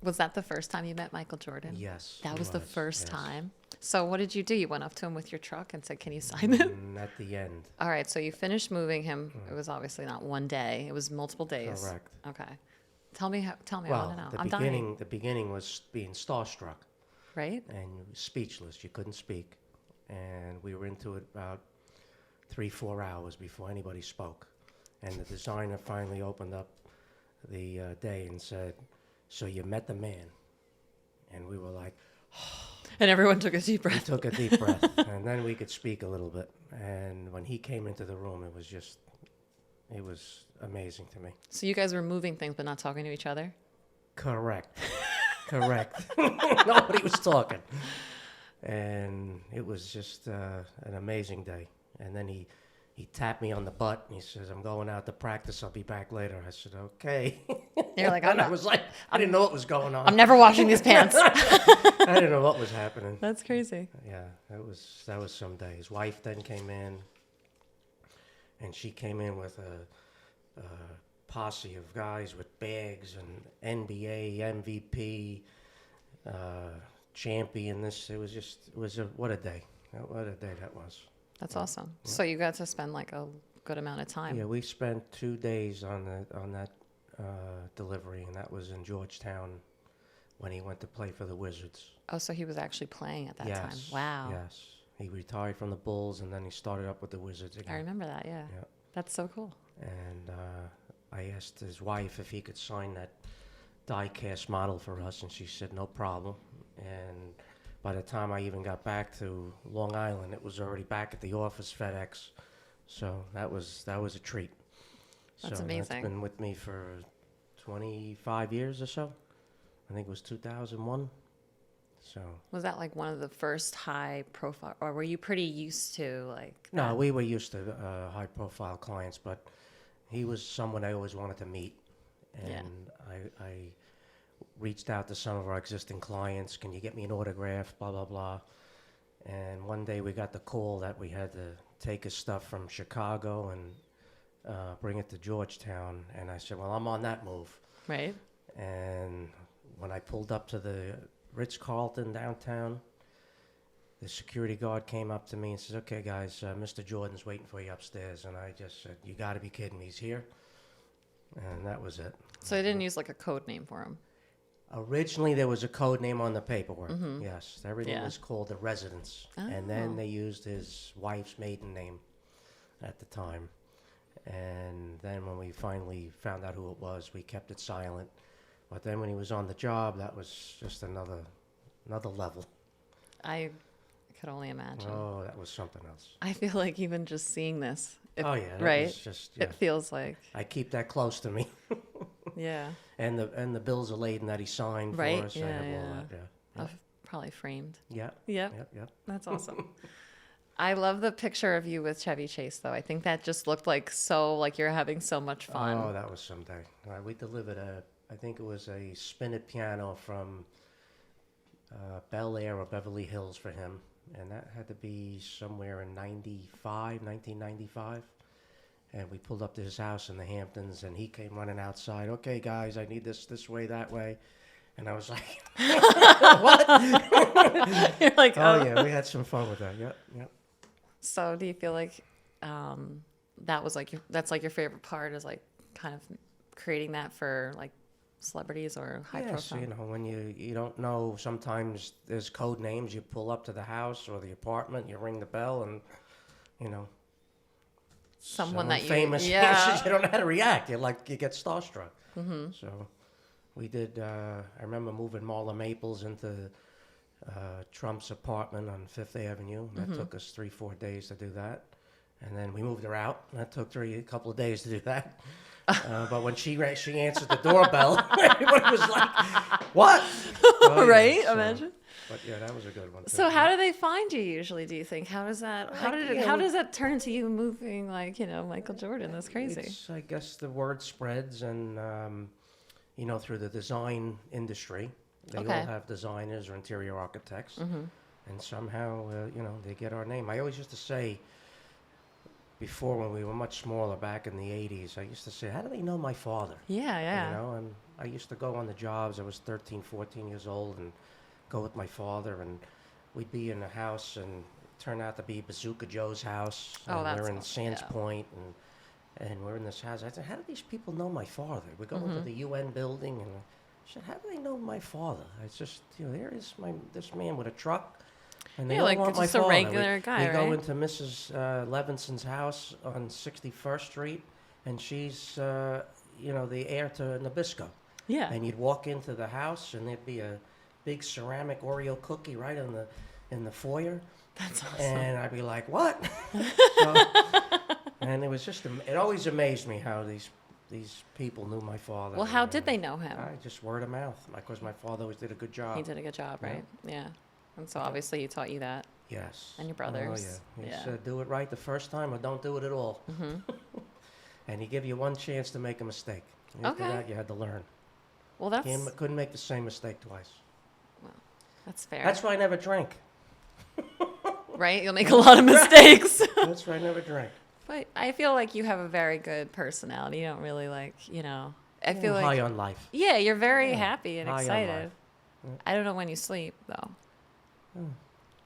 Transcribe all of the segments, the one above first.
Was that the first time you met Michael Jordan? Yes. That it was the first yes. time. So what did you do? You went up to him with your truck and said, "Can you sign it?" At the end. All right. So you finished moving him. It was obviously not one day. It was multiple days. Correct. Okay. Tell me. Tell me. I Well, want to know. the I'm beginning, dying. the beginning was being starstruck Right. and speechless. You couldn't speak, and we were into it about 3-4 hours before anybody spoke. And the designer finally opened up the day and said, "So you met the man?" And we were like, And everyone took a deep we breath. took a deep breath, and then we could speak a little bit. And when he came into the room, it was amazing to me. So you guys were moving things, but not talking to each other. Correct. Correct. Nobody was talking. And it was just an amazing day. And then he tapped me on the butt and he says, "I'm going out to practice. I'll be back later." I said, "Okay." You're like, And I was like, I didn't know what was going on. I'm never washing these pants. I didn't know what was happening. That's crazy. Yeah, that was some day. His wife then came in, and she came in with a posse of guys with bags and NBA MVP champion. What a day! What a day that was. That's awesome. Yeah. So you got to spend like a good amount of time. Yeah, we spent 2 days on that delivery, and that was in Georgetown when he went to play for the Wizards. Oh, so he was actually playing at that time. Yes. Wow. Yes. He retired from the Bulls, and then he started up with the Wizards again. I remember that, yeah. That's so cool. And I asked his wife if he could sign that die-cast model for us, and she said no problem. And by the time I even got back to Long Island, it was already back at the office, FedEx. So that was a treat. That's so amazing. That's been with me for 25 years or so. I think it was 2001. So was that like one of the first high profile, or were you pretty used to like No, we were used to high profile clients, but he was someone I always wanted to meet. And I reached out to some of our existing clients, "Can you get me an autograph, blah, blah, blah." And one day we got the call that we had to take his stuff from Chicago and bring it to Georgetown. And I said, "Well, I'm on that move." Right. And when I pulled up to the Ritz-Carlton downtown, the security guard came up to me and says, "Okay, guys, Mr. Jordan's waiting for you upstairs." And I just said, "You got to be kidding me, he's here?" And that was it. So they didn't use like a code name for him? Originally, there was a code name on the paperwork. Mm-hmm. Yes, everything was called the Residence. Oh. And then they used his wife's maiden name at the time. And then when we finally found out who it was, we kept it silent. But then when he was on the job, that was just another level. I could only imagine. Oh, that was something else. I feel like even just seeing this. That was just, It feels like. I keep that close to me. Yeah. And the bills of lading that he signed for us. I have all that, yeah. Probably framed. Yeah. Yep. Yep. That's awesome. I love the picture of you with Chevy Chase, though. I think that just looked like you're having so much fun. Oh, that was someday. We delivered I think it was a spinet piano from Bel Air or Beverly Hills for him. And that had to be somewhere in 1995. And we pulled up to his house in the Hamptons, and he came running outside. "Okay, guys, I need this way, that way." And I was like, "What?" You're like, Oh, yeah, we had some fun with that. Yep. So do you feel like that's like your favorite part is like kind of creating that for like celebrities or high profile? Yes, when you don't know, sometimes there's code names. You pull up to the house or the apartment, you ring the bell, and someone that famous answers, you don't know how to react. You get starstruck. Mm-hmm. So we did. I remember moving Marla Maples into Trump's apartment on Fifth Avenue. That took us 3-4 days to do that, and then we moved her out. That took a couple of days to do that. But when she answered the doorbell, everybody was like, "What?" Oh, right? So, Imagine. But yeah, that was a good one too. So how do they find you usually? Do you think? How does that? How does that turn into you moving Michael Jordan? That's crazy. I guess the word spreads, and through the design industry, they all have designers or interior architects, and somehow they get our name. I always used to say, before when we were much smaller back in the 80s, I used to say, "How do they know my father?" Yeah. And I used to go on the jobs. I was 13, 14 years old, and go with my father, and we'd be in a house, and it turned out to be Bazooka Joe's house. Oh, and that's we're in awesome. Sands Yeah. Point, and we're in this house. I said, how do these people know my father? We go into the UN building, and I said, how do they know my father? It's just, there is this man with a truck, and they Yeah, all like want my just a father. regular guy, we go right? into Mrs. Levinson's house on 61st Street, and she's, the heir to Nabisco. Yeah. And you'd walk into the house, and there'd be a big ceramic Oreo cookie right in the foyer. That's awesome. And I'd be like, what? So, and it was just, it always amazed me how these people knew my father. Well, how did they know him? I just word of mouth, because my father always did a good job. He did a good job, Yeah. right? Yeah. And so obviously he taught you that. Yes. And your brothers. Oh, yeah. He Yeah. said, do it right the first time or don't do it at all. And he give you one chance to make a mistake. After Okay. that, you had to learn. Well, that's Couldn't make the same mistake twice. fair. That's why I never drank. Right? You'll make a lot of mistakes. That's why I never drank. But I feel like you have a very good personality. You don't really I feel I'm like high on life. yeah, you're very Yeah, happy and high on excited. life. Yeah. I don't know when you sleep though,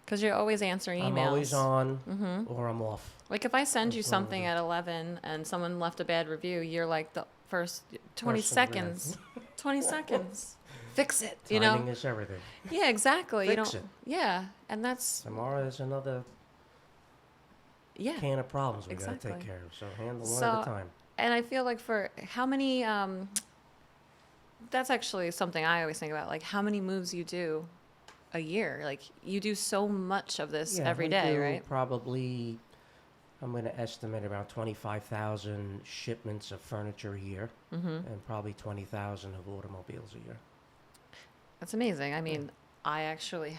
because you're always answering emails. I'm always on or I'm off. Like if I send you That's what I something do. at 11 and someone left a bad review, you're like the first 20 First thing, seconds. 20 seconds. Fix it. Timing is everything. Yeah, exactly. You Fix don't. it. Yeah, and that's Tomorrow there's another yeah. can of problems we got to Exactly. take care of. So handle one So- at a time. And I feel like for how many that's actually something I always think about, like how many moves you do a year. Like you do so much of this every we day, do right? Probably, I'm going to estimate around 25,000 shipments of furniture a year, and probably 20,000 of automobiles a year. That's amazing. I mean, I actually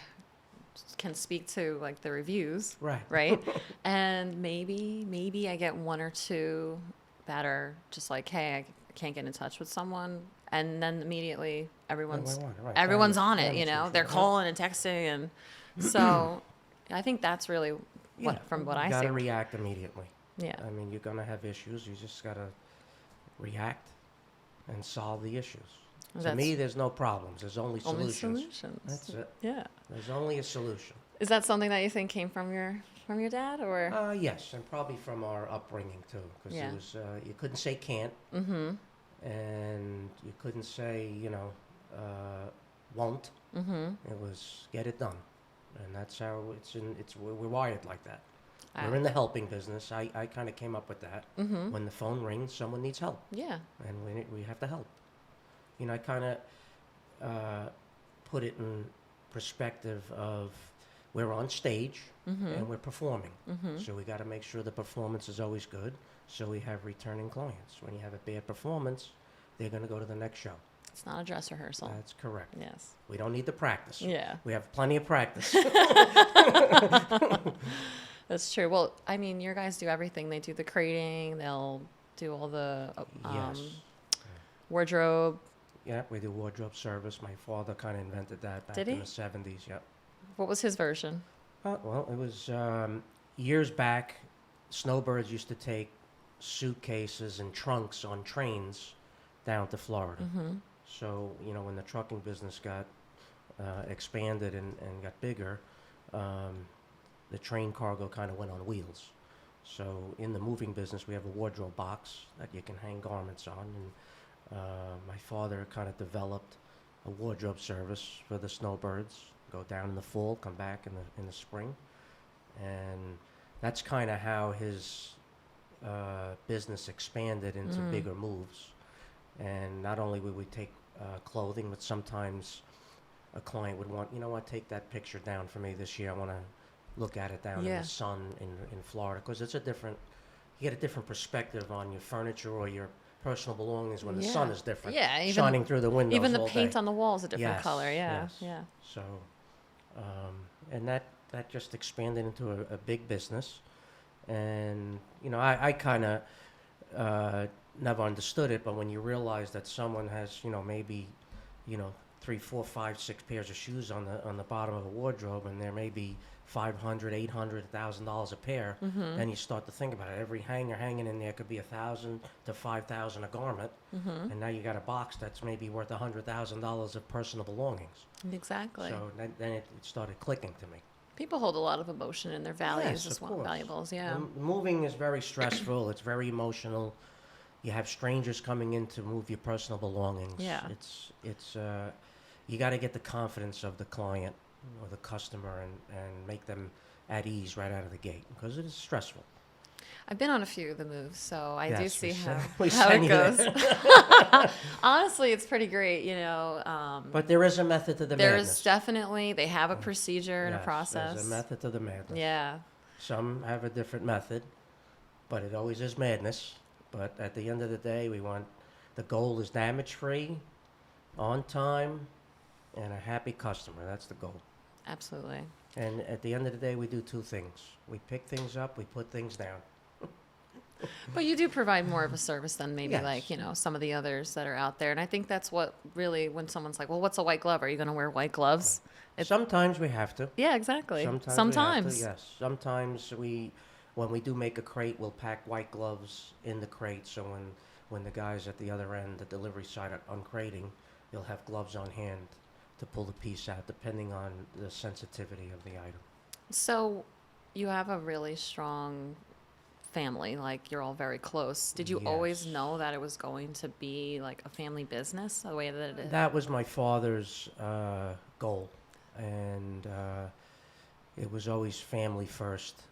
can speak to like the reviews, Right. right? And maybe I get one or two that are just like, hey, I can't get in touch with someone, and then immediately everyone's Right. everyone's on it. Damage You know, control. they're calling and texting, and so I think that's really from what I got see. to react immediately. Yeah. I mean, you're going to have issues. You just got to react and solve the issues. To That's me, there's no problems. There's only only solutions. solutions. That's it. Yeah. There's only a solution. Is that something that you think came from your dad, or? Yes, and probably from our upbringing too, because Yeah. it was you couldn't say can't, and you couldn't say won't. It was get it done, and that's how we're wired like that. We're in the helping business. I kind of came up with that. When the phone rings, someone needs help, Yeah. and we have to help. I kind of put it in perspective of we're on stage and we're performing. So we got to make sure the performance is always good. So we have returning clients. When you have a bad performance, they're going to go to the next show. It's not a dress rehearsal. That's correct. Yes. We don't need the practice. Yeah. We have plenty of practice. That's true. Well, I mean, your guys do everything. They do the crating. They'll do all the Yes. wardrobe. Yeah, we do wardrobe service. My father kind of invented that back Did in he? the 70s. Yep. What was his version? Well, it was years back. Snowbirds used to take suitcases and trunks on trains down to Florida. So, when the trucking business got expanded and got bigger, the train cargo kind of went on wheels. So in the moving business, we have a wardrobe box that you can hang garments on. And my father kind of developed a wardrobe service for the snowbirds. Go down in the fall, come back in the spring. And that's kind of how his business expanded into bigger moves. And not only would we take clothing, but sometimes a client would want, take that picture down for me this year. I want to look at it down in Yeah. the sun in Florida, because it's you get a different perspective on your furniture or your personal belongings when the sun is different. Yeah, even- shining through the windows Even the all paint day. on the wall is a different Yes, color. Yeah. yes. Yeah. So, and that just expanded into a big business. And, I kind of never understood it, but when you realize that someone has, maybe, 3, 4, 5, 6 pairs of shoes on the bottom of a wardrobe, and there may be $500, $800, $1,000 a pair. Then you start to think about it. Every hanger hanging in there could be $1,000 to $5,000 a garment, and now you got a box that's maybe worth $100,000 of personal belongings. Exactly. So then it started clicking to me. People hold a lot of emotion in their values Yes, as of well. course. Valuables, yeah. Moving is very stressful. It's very emotional. You have strangers coming in to move your personal belongings. Yeah. It's you got to get the confidence of the client or the customer and make them at ease right out of the gate, because it is stressful. I've been on a few of the moves, so I do Yes, see we how, sent- we how sent it you goes. there. Honestly, it's pretty great, you know. But there is a method to the There's madness. definitely, they have a procedure and a Yes, process. There's a method to the madness. Yeah. Some have a different method, but it always is madness. But at the end of the day, the goal is damage-free, on time, and a happy customer. That's the goal. Absolutely. And at the end of the day, we do two things. We pick things up, we put things down. But you do provide more of a service than maybe Yes. like, you know, some of the others that are out there. And I think that's what really, when someone's like, well, what's a white glove? Are you going to wear white gloves? Sometimes we have to. Yeah, exactly. Sometimes. We have to, yes. Sometimes when we do make a crate, we'll pack white gloves in the crate, so when the guys at the other end, the delivery side are uncrating, they'll have gloves on hand to pull the piece out, depending on the sensitivity of the item. So you have a really strong family, like you're all very close. Did you always Yes. know that it was going to be like a family business the way that it is? That was my father's goal, and it was always family first.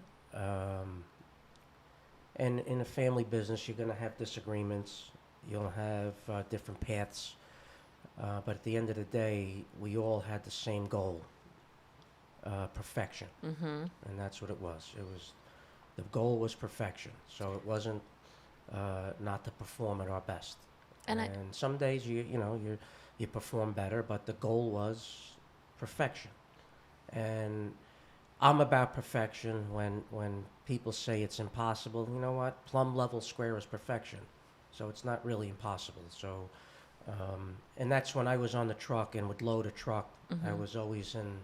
And in a family business, you're going to have disagreements. You'll have different paths. But at the end of the day, we all had the same goal, perfection. Mm-hmm. And that's what it was. The goal was perfection. So it wasn't not to perform at our best. And Some days you perform better, but the goal was perfection. And I'm about perfection. When people say it's impossible, you know what? Plumb level square is perfection. So it's not really impossible. So, and that's when I was on the truck and would load a truck. Mm-hmm. I was always in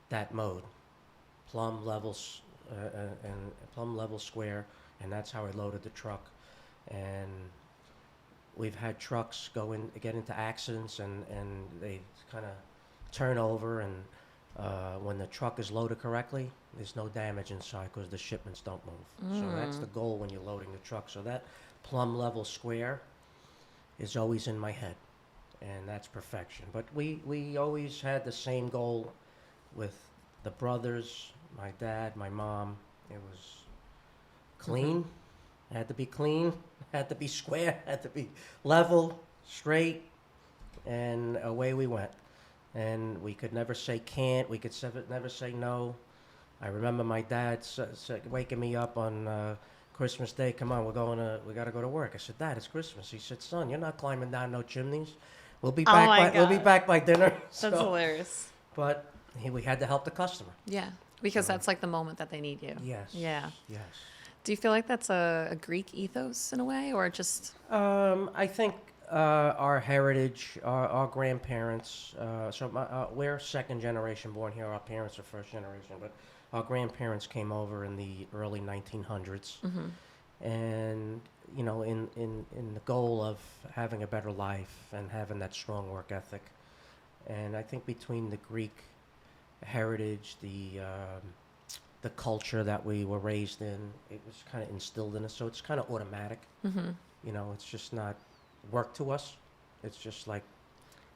that mode, plumb levels and plumb level square, and that's how I loaded the truck. And we've had trucks get into accidents, and they kind of turn over, and when the truck is loaded correctly, there's no damage inside because the shipments don't move. So that's the goal when you're loading the truck. So that plumb level square is always in my head, and that's perfection. But we always had the same goal with the brothers, my dad, my mom. It was clean. Had to be clean, had to be square, had to be level, straight, and away we went. And we could never say can't, we could never say no. I remember my dad waking me up on Christmas Day, come on, we gotta go to work. I said, Dad, it's Christmas. He said, son, you're not climbing down no chimneys. We'll be back by dinner. That's hilarious. But we had to help the customer. Yeah, because that's like the moment that they need you. Yes. Yeah. Yes. Do you feel like that's a Greek ethos in a way, or just? I think our heritage, our grandparents. We're second generation born here. Our parents are first generation, but our grandparents came over in the early 1900s, and in the goal of having a better life and having that strong work ethic. And I think between the Greek heritage, the culture that we were raised in, it was kind of instilled in us. So it's kind of automatic. It's just not work to us. It's just like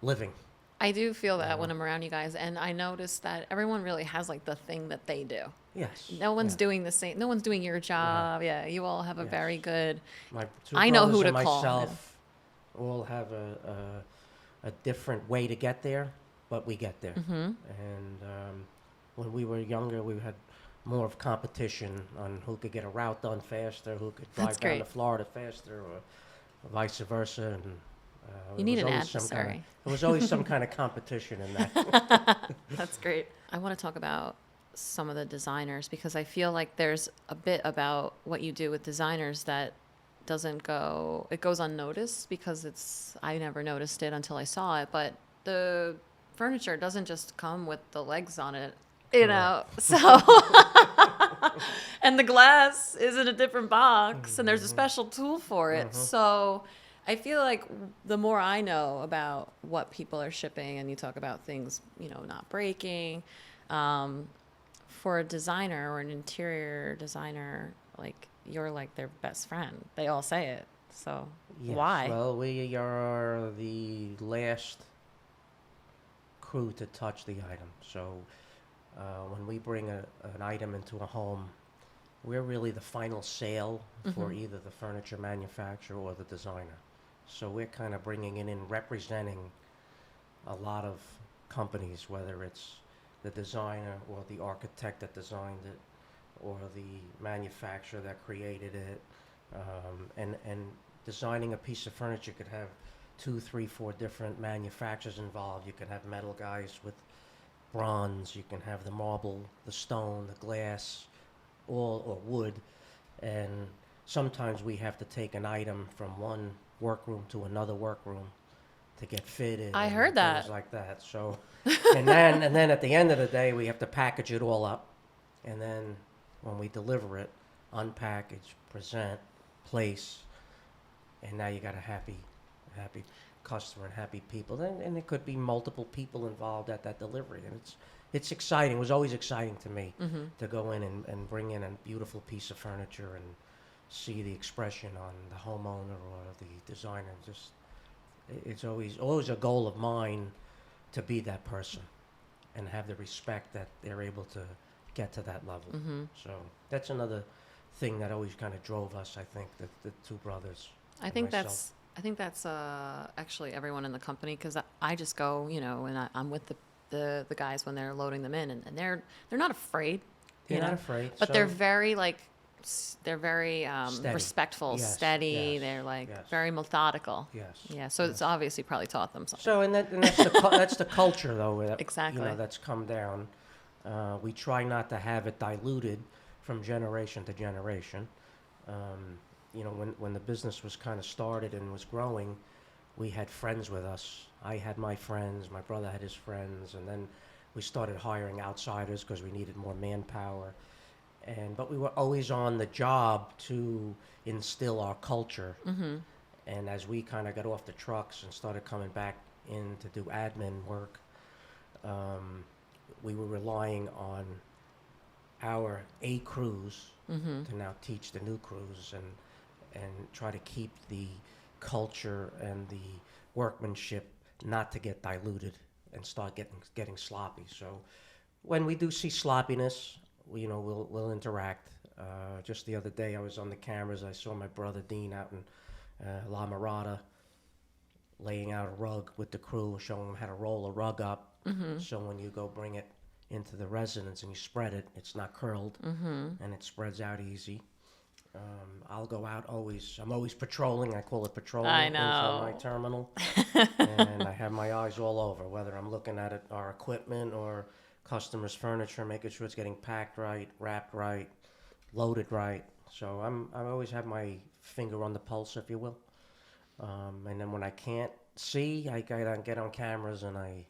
living. I do feel that when I'm around you guys, and I notice that everyone really has like the thing that they do. Yes. No one's doing the same. No one's doing your job. Yeah, you all have a Yes. very good. My two I know who brothers to and call. myself all have a different way to get there, but we get there. And when we were younger, we had more of competition on who could get a route done faster, who could drive That's down great. to Florida faster, or vice versa. And You there need was an always adversary. There was always some kind of competition in that. That's great. I want to talk about some of the designers, because I feel like there's a bit about what you do with designers that it goes unnoticed, because I never noticed it until I saw it, but the furniture doesn't just come with the legs on it, so and the glass is in a different box and there's a special tool for it. So I feel like the more I know about what people are shipping, and you talk about things, not breaking, for a designer or an interior designer, like you're like their best friend. They all say it. So Yes. why? Well, we are the last crew to touch the item. So when we bring an item into a home, we're really the final sale for either the furniture manufacturer or the designer. So we're kind of bringing it in, representing a lot of companies, whether it's the designer or the architect that designed it or the manufacturer that created it. And designing a piece of furniture could have 2, 3, 4 different manufacturers involved. You can have metal guys with bronze, you can have the marble, the stone, the glass, or wood. And sometimes we have to take an item from one workroom to another workroom to get fitted. I and heard that. things like that. So, and then at the end of the day, we have to package it all up, and then when we deliver it, unpackage, present, place, and now you got a happy customer and happy people. And it could be multiple people involved at that delivery, and it's exciting. It was always exciting to me to go in and bring in a beautiful piece of furniture and see the expression on the homeowner or the designer. Just it's always a goal of mine to be that person and have the respect that they're able to get to that level. So that's another thing that always kind of drove us, I think, the two brothers. I think that's actually everyone in the company, because I just go, and I'm with the guys when they're loading them in, and they're not afraid. They're not afraid. But so they're very steady. respectful, Yes, steady. yes, They're yes. very methodical. Yes. Yeah. So it's obviously probably taught them something. So and that's that's the culture though. That, Exactly. That's come down. We try not to have it diluted from generation to generation. When the business was kind of started and was growing, we had friends with us. I had my friends, my brother had his friends, and then we started hiring outsiders because we needed more manpower. But we were always on the job to instill our culture. And as we kind of got off the trucks and started coming back in to do admin work, we were relying on our A crews to now teach the new crews and try to keep the culture and the workmanship not to get diluted and start getting sloppy. So when we do see sloppiness, we'll interact. Just the other day, I was on the cameras. I saw my brother Dean out in La Mirada laying out a rug with the crew, showing them how to roll a rug up. So when you go bring it into the residence and you spread it, it's not curled and it spreads out easy. I'll go out always. I'm always patrolling. I call it patrolling. I know. Into my terminal, and I have my eyes all over, whether I'm looking at our equipment or customers' furniture, making sure it's getting packed right, wrapped right, loaded right. So I always have my finger on the pulse, if you will. And then when I can't see, I get on cameras and I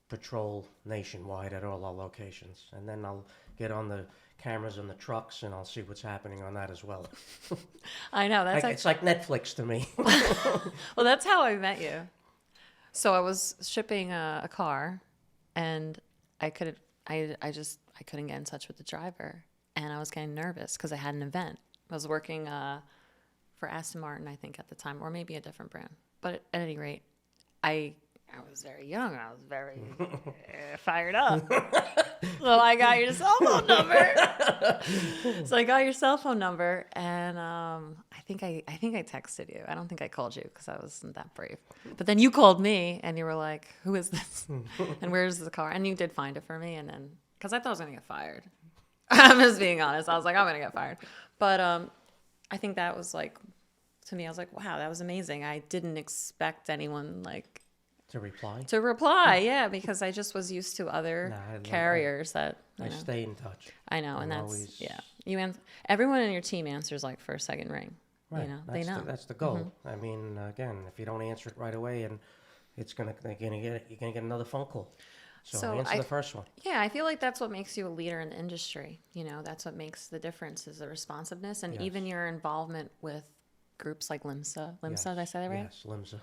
patrol nationwide at all our locations. And then I'll get on the cameras on the trucks and I'll see what's happening on that as well. I know. It's like Netflix to me. Well, that's how I met you. So I was shipping a car, and I couldn't get in touch with the driver, and I was getting nervous because I had an event. I was working for Aston Martin, I think, at the time, or maybe a different brand. But at any rate, I was very young. I was very fired up. So I got your cell phone number. And I think I texted you. I don't think I called you because I wasn't that brave. But then you called me, and you were like, "Who is this? And where's the car?" And you did find it for me. And then, because I thought I was gonna get fired. I'm just being honest. I was like, I'm gonna get fired. But I think that was like, to me, I was like, wow, that was amazing. I didn't expect anyone like To reply? to reply, yeah, because I just was used to other carriers that I stay in touch. I know, and I'm that's always- everyone in your team answers like first, second ring. Right. They know. That's the goal. I mean, again, if you don't answer it right away and you're gonna get another phone call. So So answer the first one. yeah, I feel like that's what makes you a leader in the industry. You know, that's what makes the difference is the responsiveness and Yes. even your involvement with groups like LIMSA. LIMSA, Yes. did I say that right? Yes, LIMSA.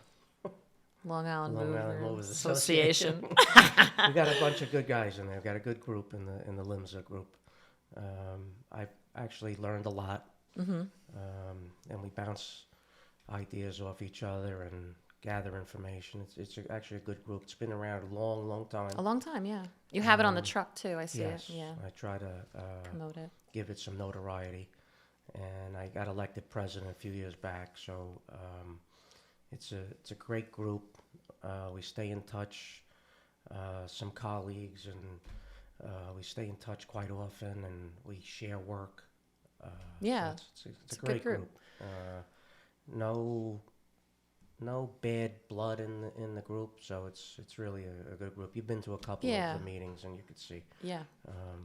Long Island Long Island Movers Movers Association. We got a bunch of good guys in there. We've got a good group in the LIMSA group. I've actually learned a lot, and we bounce ideas off each other and gather information. It's actually a good group. It's been around a long, long time. A long time, yeah. You have it on the truck too. I see Yes, it. Yeah, I try to promote it. give it some notoriety, and I got elected president a few years back. So it's a great group. We stay in touch. Some colleagues and we stay in touch quite often, and we share work. Yeah, so it's a a good great group. group. No bad blood in the group, so it's really a good group. You've been to a couple Yeah. of the meetings, and you could see. Yeah,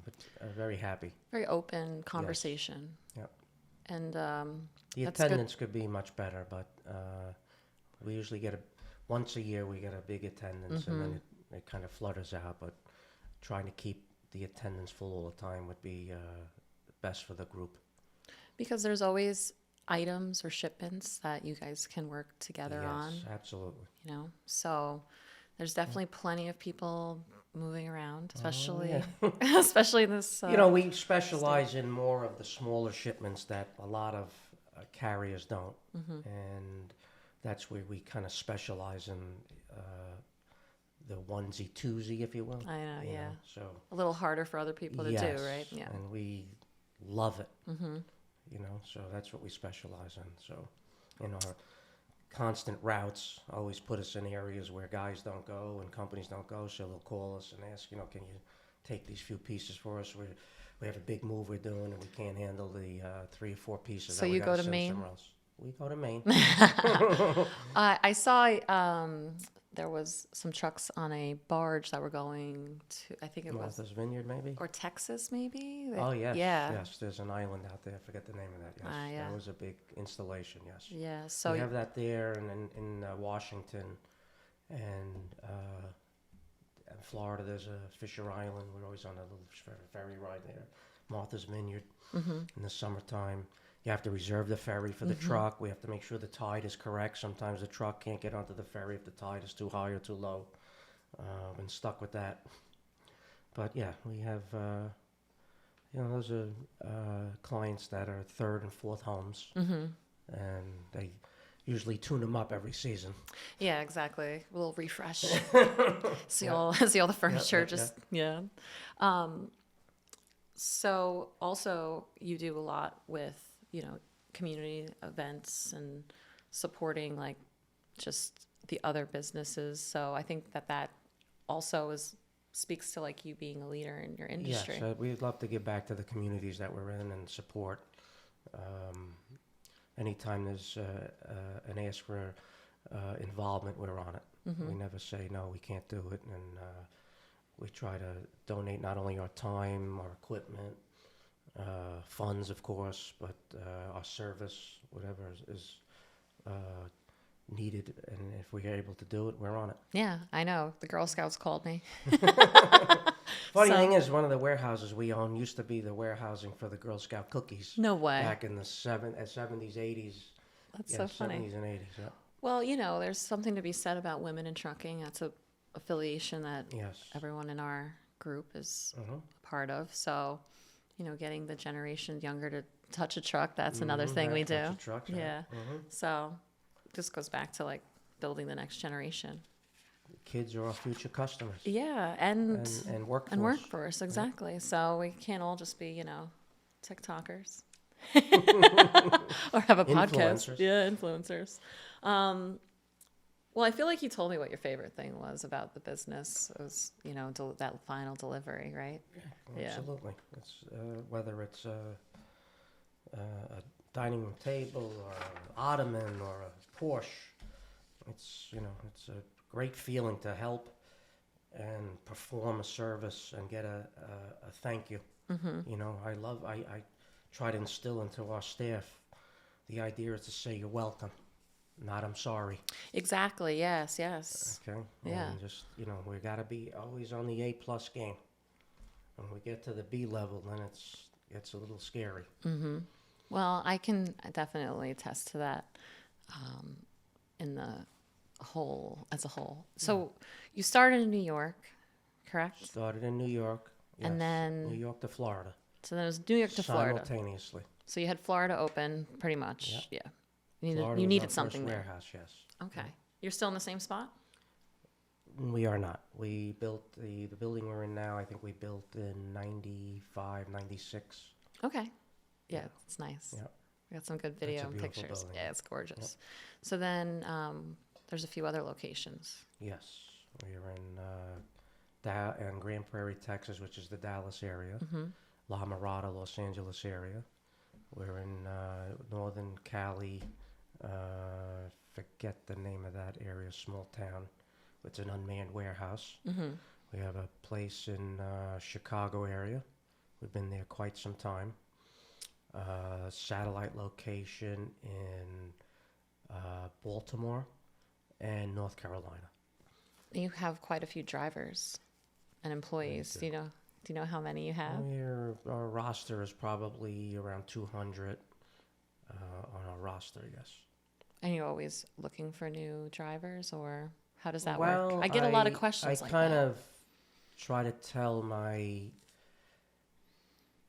But very happy. very open conversation. Yep. And The that's good. attendance could be much better, but we usually get once a year we get a big attendance, and then it kind of flutters out. But trying to keep the attendance full all the time would be best for the group. Because there's always items or shipments that you guys can work together on, Yes, absolutely. you know? So there's definitely plenty of people moving around, especially yeah. especially in this We specialize in more of the smaller shipments that a lot of carriers don't, and that's where we kind of specialize in the onesie twosie, if you will. I know, you yeah. know, So a little harder for other people to yes, do, right? Yeah. and we love it. So that's what we specialize in. So, our constant routes always put us in areas where guys don't go and companies don't go. So they'll call us and ask, can you take these few pieces for us? We have a big move we're doing, and we can't handle the 3 or 4 pieces. So that we you gotta go to send Maine? somewhere else. We go to Maine. I saw there was some trucks on a barge that were going to, I think it was, Martha's Vineyard, maybe. or Texas, maybe. Oh yes, Yeah. yes. There's an island out there. I forget the name of that. Yes, Yeah. that was a big installation. Yes. Yeah. So we have that there, and in Washington, and in Florida, there's a Fisher Island. We're always on a little ferry ride there. Martha's Vineyard in the summertime. You have to reserve the ferry for the truck. We have to make sure the tide is correct. Sometimes the truck can't get onto the ferry if the tide is too high or too low. Been stuck with that. But yeah, we have, those are clients that are 3rd and 4th homes, and they usually tune them up every season. yeah, exactly. A little refresh. See Yeah. all the furniture. yeah. Yeah. So also you do a lot with, community events and supporting like just the other businesses. So I think that also speaks to like you being a leader in your industry. Yes, we'd love to give back to the communities that we're in and support. Anytime there's an ask for involvement, we're on it. We never say, no, we can't do it. And we try to donate not only our time, our equipment, funds, of course, but our service, whatever is needed. And if we're able to do it, we're on it. Yeah, I know. The Girl Scouts called me. Funny thing is, one of the warehouses we own used to be the warehousing for the Girl Scout cookies. No way. Back in the 70s, 80s. That's Yeah, so funny. 70s and 80s, yeah. Well, there's something to be said about women in trucking. That's a affiliation that Yes. everyone in our group is Uh-huh. a part of. So, getting the generation younger to touch a truck, that's another thing we do. Touch the trucks, Yeah. Mhm. So, this goes back to like building the next generation. Kids are our future customers. Yeah, and workforce. and workforce, exactly. So we can't all just be, TikTokers or have a podcast. Influencers. Yeah, influencers. Well, I feel like you told me what your favorite thing was about the business. It was, that final delivery, right? Yeah. Absolutely. It's whether it's a dining room table or an ottoman or a Porsche. It's it's a great feeling to help and perform a service and get a thank you. I try to instill into our staff the idea is to say you're welcome. not I'm sorry. Exactly. Yes. Yes. Okay? Yeah. And just, we got to be always on the A plus game. When we get to the B level, then it's a little scary. Mm-hmm. Well, I can definitely attest to that in the as a whole. So you started in New York, correct? Started in New York. Yes. And then New York to Florida. So then it was New York to Florida. Simultaneously. So you had Florida open pretty much. Yep. Yeah. You Florida was needed our something first there. warehouse, yes. Okay. You're still in the same spot? We are not. We built the building we're in now, I think we built in 95, 96. Okay. Yeah, Yeah. it's nice. Yep. We got some good It's a video and beautiful pictures. building. Yeah, it's gorgeous. So then there's a few other locations. Yes. We are in Grand Prairie, Texas, which is the Dallas area. Mm-hmm. La Mirada, Los Angeles area. We're in Northern Cali. Forget the name of that area, small town. It's an unmanned warehouse. Mm-hmm. We have a place in Chicago area. We've been there quite some time. Satellite location in Baltimore and North Carolina. You have quite a few drivers and employees. do. Do you know how many you have? Our roster is probably around 200 on our roster, yes. And you're always looking for new drivers, or how does that Well, work? I get a lot of questions I like kind that. of try to tell my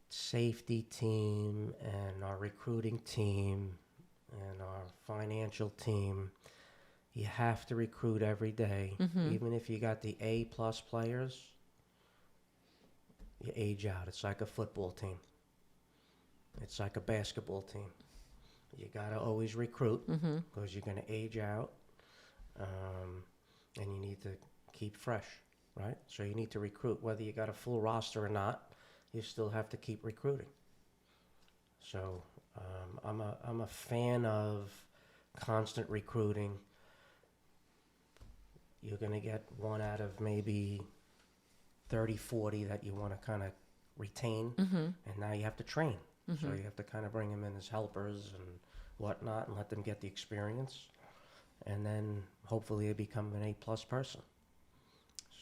safety team and our recruiting team and our financial team, you have to recruit every day. Mm-hmm. Even if you got the A plus players, you age out. It's like a football team. It's like a basketball team. You got to always recruit because you're going to age out, and you need to keep fresh, right? So you need to recruit. Whether you got a full roster or not, you still have to keep recruiting. So I'm a fan of constant recruiting. You're going to get one out of maybe 30, 40 that you want to kind of retain, and now you have to train. So you have to kind of bring them in as helpers and whatnot and let them get the experience. And then hopefully they become an A-plus person.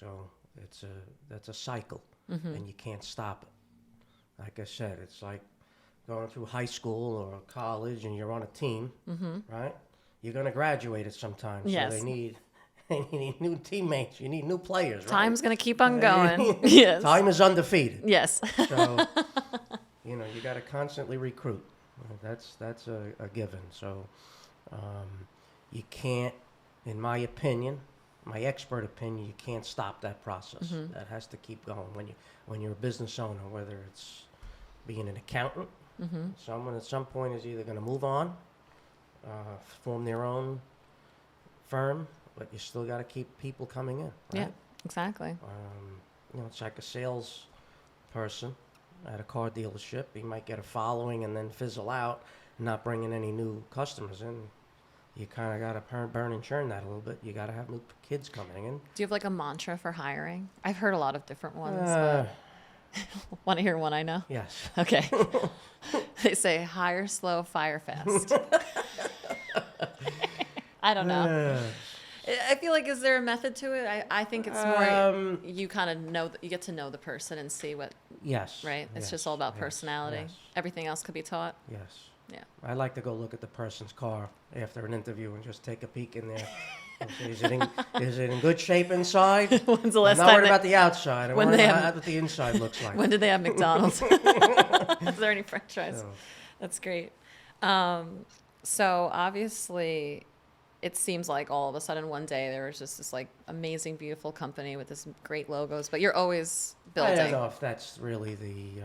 So that's a cycle, and you can't stop it. Like I said, it's like going through high school or college and you're on a team, right? You're going to graduate at some time. Yes. So they need new teammates. You need new players, right? Time's going to keep on going. Yes. Time is undefeated. Yes. So, you got to constantly recruit. That's a given. So, you can't, in my opinion, my expert opinion, you can't stop that process. That has to keep going. When you're a business owner, whether it's being an accountant, someone at some point is either going to move on, form their own firm, but you still got to keep people coming in. Right? Yeah, exactly. It's like a sales person at a car dealership. He might get a following and then fizzle out, not bringing any new customers in. You kind of got to burn and churn that a little bit. You got to have new kids coming in. Do you have like a mantra for hiring? I've heard a lot of different ones. Want to hear one I know? Yes. Okay. They say hire slow, fire fast. I don't know. I feel like, is there a method to it? I think it's more you kind of know, you get to know the person and see what, Yes. right? It's yes, just all about yes, personality. yes, Everything else could be taught. Yes. Yeah. I like to go look at the person's car after an interview and just take a peek in there. And say, is it in good shape inside? When's the I'm last not time worried about the outside. I'm when worried they about have- what the inside looks like. When did they have McDonald's? Is there any French fries? So, That's great. So obviously, it seems like all of a sudden one day there was just this like amazing, beautiful company with this great logos, but you're always building. I don't know if that's really the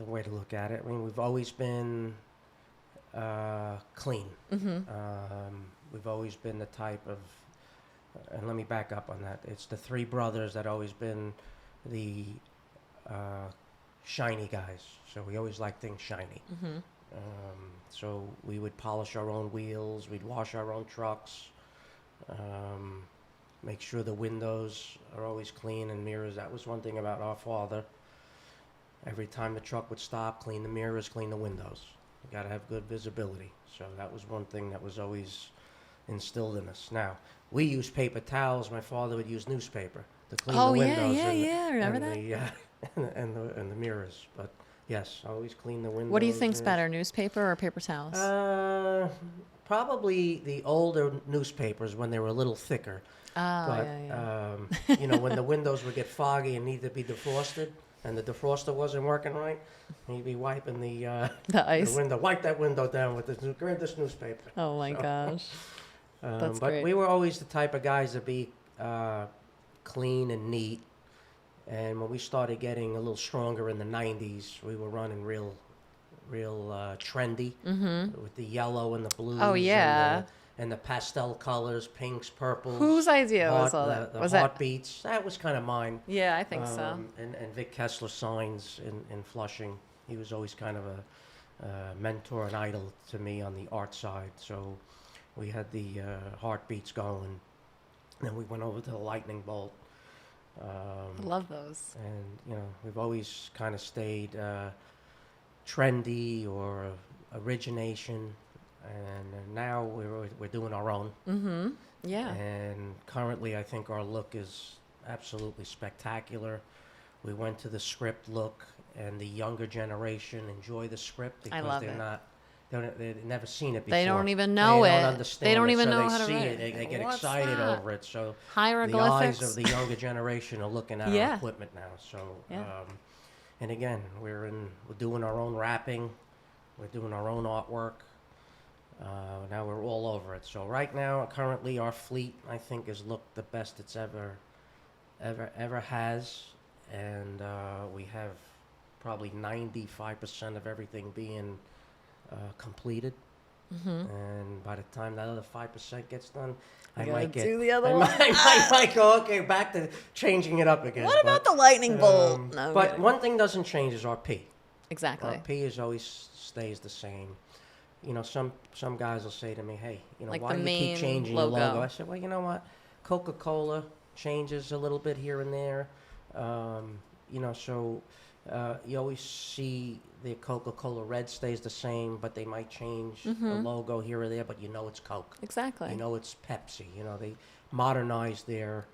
way to look at it. I mean, we've always been clean. We've always been the type of, and let me back up on that. It's the three brothers that always been the shiny guys. So we always like things shiny. So we would polish our own wheels. We'd wash our own trucks. Make sure the windows are always clean and mirrors. That was one thing about our father. Every time the truck would stop, clean the mirrors, clean the windows. You got to have good visibility. So that was one thing that was always instilled in us. Now, we use paper towels. My father would use newspaper to clean the windows. Remember that? And the mirrors. But yes, always clean the windows. What do you think's better, newspaper or paper towels? Probably the older newspapers when they were a little thicker. Oh, But, you know, when the windows would get foggy and need to be defrosted, and the defroster wasn't working right, he'd be wiping the ice. the window. Wipe that window down with grab this newspaper. Oh my gosh. That's But great. we were always the type of guys to be clean and neat. And when we started getting a little stronger in the 90s, we were running real trendy with the yellow and the blues. Oh, yeah. And the pastel colors, pinks, purples. Whose idea was all that? The Was that? heartbeats. That was kind of mine. Yeah, I think so. And Vic Kessler signs in Flushing. He was always kind of a mentor and idol to me on the art side. So we had the heartbeats going. Then we went over to the lightning bolt. I love those. And, you know, we've always kind of stayed trendy or origination. And now we're doing our own. Mm-hmm. Yeah. And currently, I think our look is absolutely spectacular. We went to the script look, and the younger generation enjoy the script because I love they're it. not. They've never seen it before. They don't even know They it. don't understand They don't it, even so know they how to see read it. They get What's excited that? over it. So the Hieroglyphics. eyes of the younger generation are looking at Yeah. our equipment now. So, Yeah. and again, we're doing our own wrapping. We're doing our own artwork. Now we're all over it. So right now, currently, our fleet, I think, has looked the best it's ever has, and we have probably 95% of everything being completed. Mm-hmm. And by the time that other 5% gets done, I gotta might get do the other I one. might go back to changing it up again. What about the lightning bolt? No, I'm but kidding. one thing doesn't change is our P. Exactly. Our P is always stays the same. You know, some guys will say to me, "Hey, you know, Like why the do you main keep changing logo. your logo?" I said, "Well, you know what? Coca-Cola changes a little bit here and there. You know, so you always see the Coca-Cola red stays the same, but they might change the logo here or there, but you know it's Coke. Exactly. You know it's Pepsi. You know, they modernize their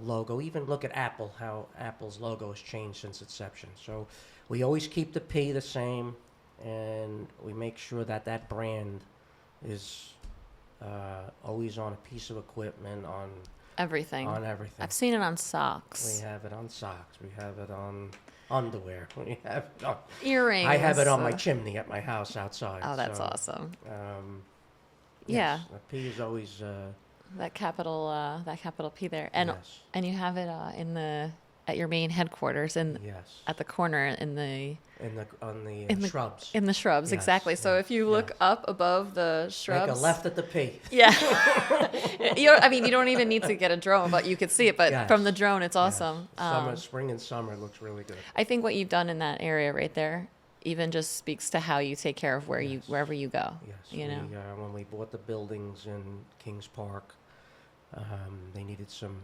logo. Even look at Apple, how Apple's logo has changed since inception. So we always keep the P the same, and we make sure that brand is always on a piece of equipment, on Everything. everything. I've seen it on socks. We have it on socks. We have it on underwear. We have it on, Earrings. I have it on my chimney at my house outside. Oh, that's so, awesome. Yes, the P is always That capital P there, and yes. and you have it at your main headquarters Yes. at the corner in the On the in the shrubs. in the shrubs. Yes, Exactly. So yes, if you look yes. up above the shrubs, Make a left at the P. Yeah. You don't even need to get a drone, but you could see it. But Yes. from the drone, it's awesome. Yes. Spring and summer looks really good. I think what you've done in that area right there even just speaks to how you take care of wherever you go. Yes. You know. When we bought the buildings in Kings Park, they needed some,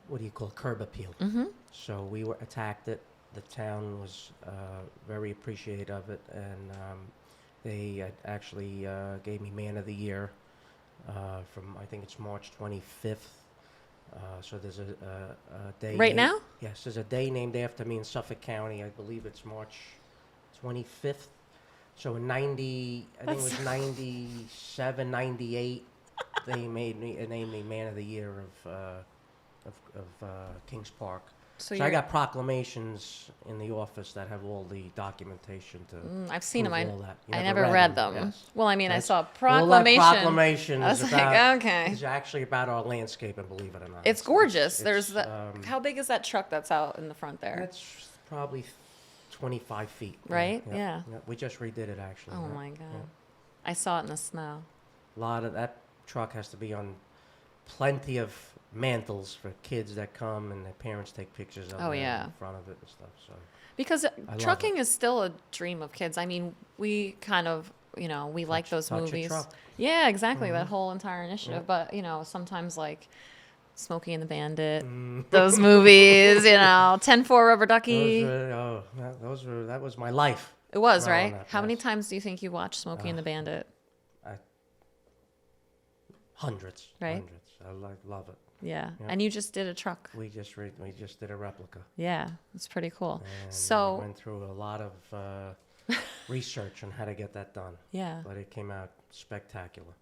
what do you call, curb appeal. Mm-hmm. So we attacked it. The town was very appreciative of it, and they actually gave me Man of the Year from, I think it's March 25th. So there's a day. Right now? Yes, there's a day named after me in Suffolk County. I believe it's March 25th. So in I think it was 97, 98, they named me Man of the Year of Kings Park. So I got proclamations in the office that have all the documentation to. I've seen them. prove all that. You I never read them. Yes. Well, I mean, I That's- saw Well, that proclamation. proclamation I was is like, about, okay. is actually about our landscaping, believe it or not. It's gorgeous. it's, There's that. How big is that truck that's out in the front there? That's probably 25 feet. Right? Yeah. We just redid it actually. Oh yeah, my god! yeah. I saw it in the snow. A lot of that truck has to be on plenty of mantles for kids that come and their parents take pictures of Oh, it yeah. in front of it and stuff. So Because love trucking is still a dream of kids. I mean, we kind of, we like those touch a movies. truck. Yeah, exactly. That whole entire initiative. But, sometimes like Smokey and the Bandit, those movies, 10-4 Rubber Ducky. that was my life. It was, growing right? up, How many yes. times do you think you watched Smokey and the Bandit? Hundreds. Right? Hundreds. I love it. Yeah. Yeah. And you just did a truck. We just did a replica. Yeah. It's pretty cool. And So, we went through a lot of research on how to get that done. yeah, But it came out spectacular.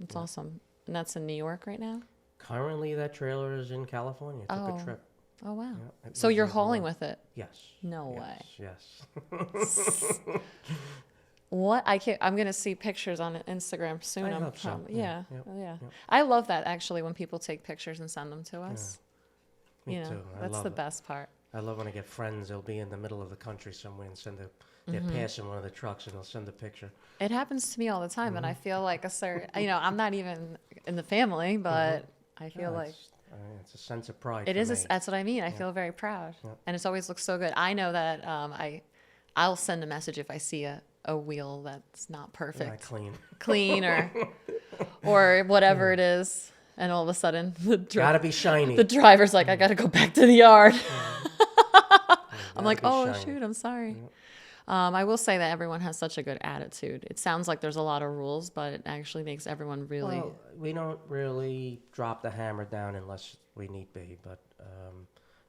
it's awesome. And that's in New York right now? Currently, that trailer is in California. It took Oh. a trip. Oh, wow. Yeah, it So was you're a hauling lot. with it? Yes. No Yes. way. Yes. What I'm gonna see pictures on Instagram soon. I I'm hope so. probably, Yeah, yeah, yep, yeah. yep. I love that actually when people take pictures and send them to us. Me you know, too. I that's love the it. best part. I love when I get friends. They'll be in the middle of the country somewhere and they're passing one of the trucks and they'll send a picture. It happens to me all the time, and I Mm-hmm. feel like a certain, I'm not even in the family, but I feel Yeah, like it's a sense of pride. it for is. me. That's what I mean. I feel very proud, Yep. and it's always looks so good. I know that I'll send a message if I see a wheel that's not Not perfect, clean. or whatever it is, and all of a sudden Gotta be shiny. the driver's like, I gotta go back to the yard. I'm Gotta like, be oh shiny. shoot, I'm sorry. I will say that everyone has such a good attitude. It sounds like there's a lot of rules, but it actually makes everyone really. Well, we don't really drop the hammer down unless we need be, but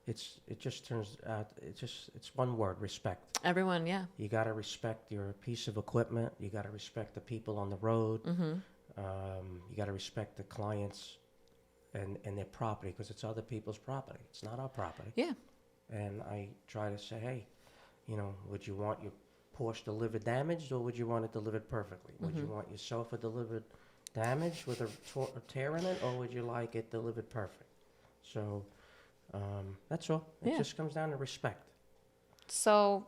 it just turns out it's one word: respect. Everyone, yeah. You got to respect your piece of equipment. You got to respect the people on the road. Mm-hmm. You got to respect the clients and their property because it's other people's property. It's not our property. Yeah. And I try to say, hey, would you want your Porsche delivered damaged or would you want it delivered perfectly? Would you want your sofa delivered damaged with a tear in it or would you like it delivered perfect? So that's all. It Yeah. just comes down to respect. So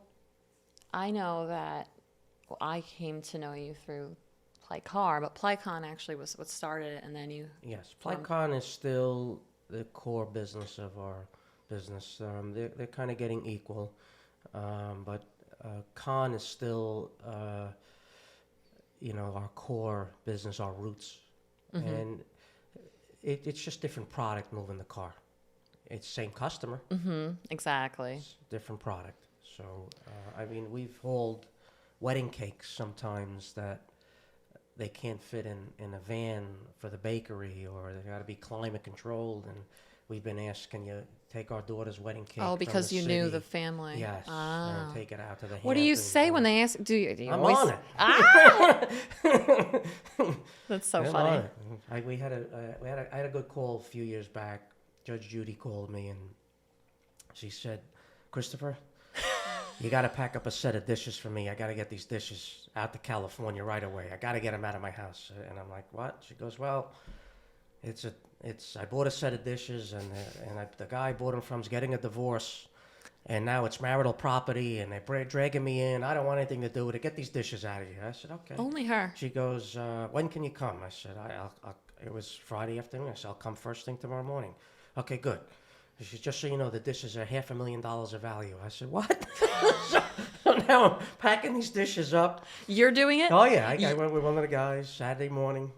I know that I came to know you through Plycon, but Plycon actually was what started it, and then you. Yes, From- Plycon is still the core business of our business. They're kind of getting equal, but Con is still, our core business, our roots, and it's just different product moving the car. It's same customer, Mm-hmm. Exactly. it's different product. So we've hauled wedding cakes sometimes that they can't fit in a van for the bakery, or they got to be climate controlled. And we've been asked, can you take our daughter's wedding cake? Oh, from because the you knew city?" the family. Yes, Ah. and take it out to the. What do you Hamptons say and- when they ask? Do you I'm always? on it. Ah! That's so I'm funny. on it. I had a good call a few years back. Judge Judy called me and she said, Christopher, you got to pack up a set of dishes for me. I got to get these dishes out to California right away. I got to get them out of my house. And I'm like, what? She goes, well, I bought a set of dishes and the guy I bought them from is getting a divorce. And now it's marital property and they're dragging me in. I don't want anything to do with it. Get these dishes out of here. I said, okay. Only her. She goes, when can you come? I said, it was Friday afternoon. I said, I'll come first thing tomorrow morning. Okay, good. She said, just so you know, the dishes are $500,000 of value. I said, what? so now I'm packing these dishes up. You're doing it? Oh, yeah. I went with one of the guys Saturday morning,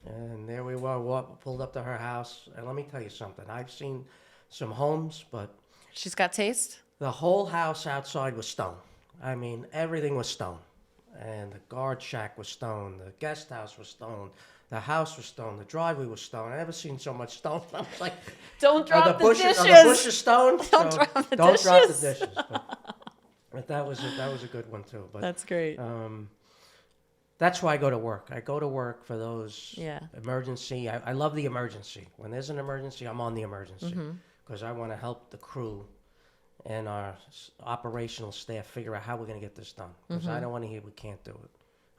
and there we were, pulled up to her house. And let me tell you something. I've seen some homes, but She's got taste? the whole house outside was stone. I mean, everything was stone. And the guard shack was stone. The guest house was stone. The house was stone. The driveway was stone. I never seen so much stone. I was like, Don't drop the bushes, dishes. Are the bushes stone? Don't So drop the don't drop the dishes. dishes. But that was a good one too. But That's great. that's why I go to work. I go to work for those Yeah. emergency. I love the emergency. When there's an emergency, I'm on the emergency because I want to help the crew and our operational staff figure out how we're going to get this done. Because I don't want to hear we can't do it.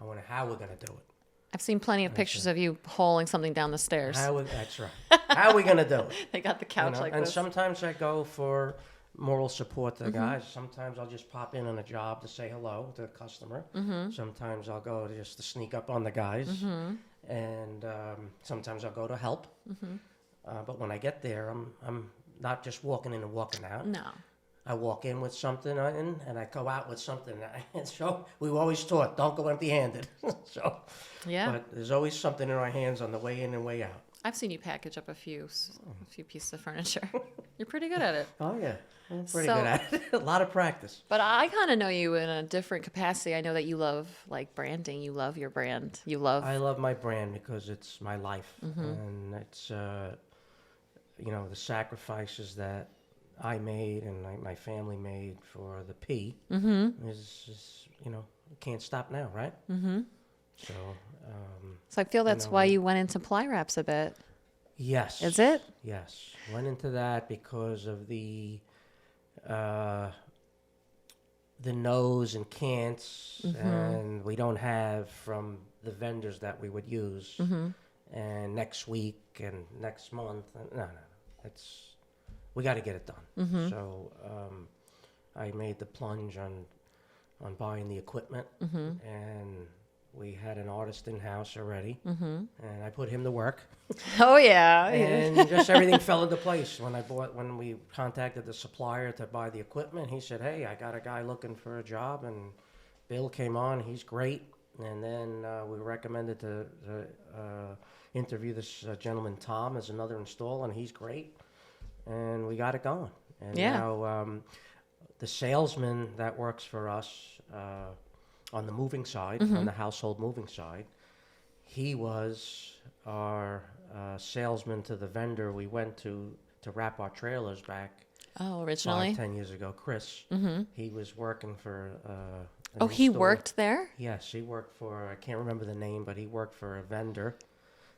I want to how we're going to do it. I've seen plenty of pictures of you hauling something down the stairs. That's right. How are we going to do it? They got the couch like and this. sometimes I go for moral support to the guys. Sometimes I'll just pop in on a job to say hello to the customer. Sometimes I'll go just to sneak up on the guys. And sometimes I'll go to help. But when I get there, I'm not just walking in and walking out. No. I walk in with something and I go out with something. And so we've always taught, don't go empty-handed. So, Yeah. but there's always something in our hands on the way in and way out. I've seen you package up a few pieces of furniture. You're pretty good at it. Oh, yeah. I'm pretty So- good at it. A lot of practice. But I kind of know you in a different capacity. I know that you love like branding. You love your brand. You love. I love my brand because it's my life. Mm-hmm. And it's, the sacrifices that I made and my family made for the P Mm-hmm. is, can't stop now, right? Mm-hmm. So, So I feel that's why you went into ply wraps a bit. yes. Is it? Yes. Went into that because of the no's and can'ts, and we don't have from the vendors that we would use. Mm-hmm. And next week and next month, no. We got to get it done. Mm-hmm. So I made the plunge on buying the equipment, and we had an artist in house already, and I put him to work. Oh yeah. And just everything fell into place. When we contacted the supplier to buy the equipment, he said, "Hey, I got a guy looking for a job," and Bill came on. He's great. And then we were recommended to interview this gentleman Tom as another installer, and he's great. And we got it going. And now the salesman that works for us on the moving side, on the household moving side, he was our salesman to the vendor we went to wrap our trailers back Oh, originally. 10 years ago. Chris, he was working for Oh, he store. worked there? Yes, he worked for, I can't remember the name, but he worked for a vendor.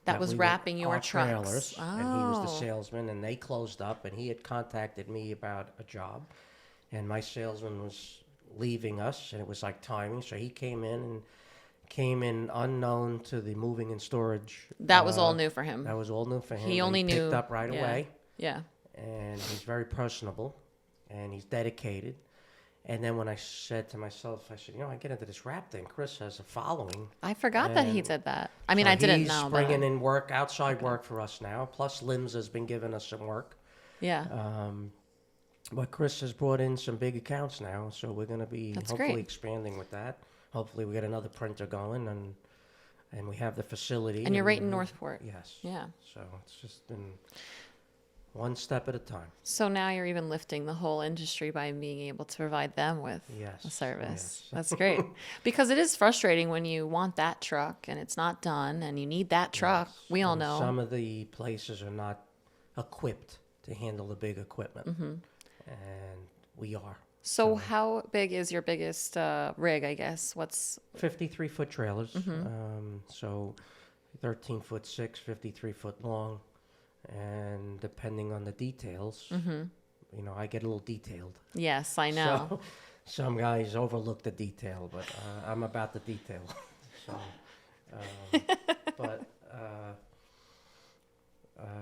That was we wrapping were- your our trucks. trailers, and he was the Oh. salesman, and they closed up, and he had contacted me about a job, and my salesman was leaving us, and it was like timing, so he came in unknown to the moving and storage. That was all new for him. That was all new for him. He only knew. Picked up right yeah. away, Yeah. and he's very personable, and he's dedicated. And then when I said to myself, I said, I get into this rap thing. Chris has a following. I forgot that he And did that. I mean, So I didn't he's know. bringing But, in work, outside work for us now. Plus, Limbs has been giving us some work. yeah. But Chris has brought in some big accounts now, so we're going to be That's hopefully great. expanding with that. Hopefully, we get another printer going, and we have the facility. And you're right in Northport. Yes. Yeah. So it's just been one step at a time. So now you're even lifting the whole industry by being able to provide them with Yes. a service. Yes. That's great. Because it is frustrating when you want that truck and it's not done and you need that truck. Yes. We all And know. some of the places are not equipped to handle the big equipment, Mm-hmm. and we are. So how big is your biggest rig, I guess? What's 53-foot trailers, Mm-hmm. so 13-foot 6, 53-foot long, and depending on the details, I get a little detailed. Yes, I know. So, some guys overlook the detail, but I'm about the detail. So, but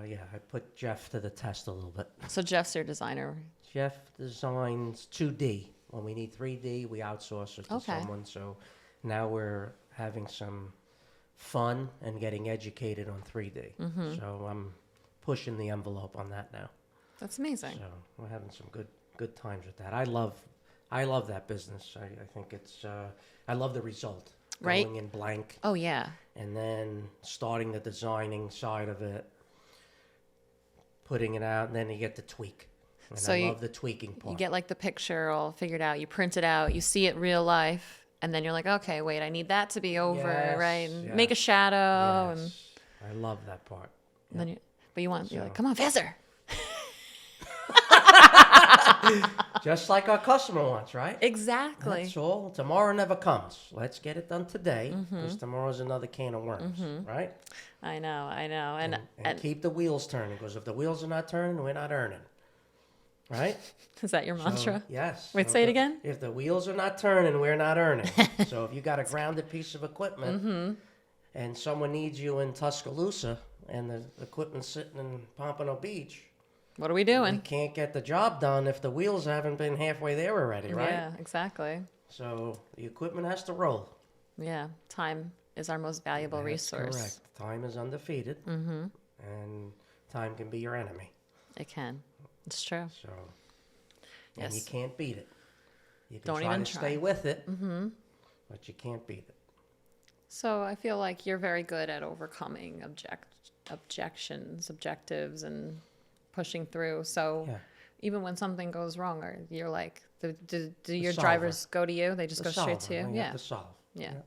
yeah, I put Jeff to the test a little bit. So Jeff's your designer. Jeff designs 2D. When we need 3D, we outsource it to Okay. someone. So now we're having some fun and getting educated on 3D. So I'm pushing the envelope on that now. That's amazing. So we're having some good times with that. I love that business. I think it's I love the result. Right. Going in blank Oh, yeah. and then starting the designing side of it, putting it out, and then you get the tweak. And So I you- love the tweaking part. You get like the picture all figured out, you print it out, you see it real life, and then you're like, okay, wait, I need that to be over, Yes, right? And yes. make a shadow, Yes, I love that part. and then you're like, So- come on, faster. Just like our customer wants, right? Exactly. That's all. Tomorrow never comes. Let's get it done today, because tomorrow's another can of worms, right? I know. And And keep the wheels turning, because if the wheels are not turning, we're not earning, right? is that your So, mantra? yes. Wait, So say it if the- again? If the wheels are not turning, we're not earning. So if you got a grounded piece of equipment, and someone needs you in Tuscaloosa, and the equipment's sitting in Pompano Beach, What are we we doing? can't get the job done if the wheels haven't been halfway there already, right? Yeah, exactly. So the equipment has to roll. Yeah, time is our most valuable That's resource. correct. Time is undefeated, and time can be your enemy. It can. It's true. So, and you Yes. can't beat it. You can Don't try even to try. stay with it, but you can't beat it. So I feel like you're very good at overcoming objectives, and pushing through. So Yeah. even when something goes wrong, or you're like, do your solver. drivers go to you? They just The go straight to solver. you? You Yeah. have to solve. Yeah. Yeah.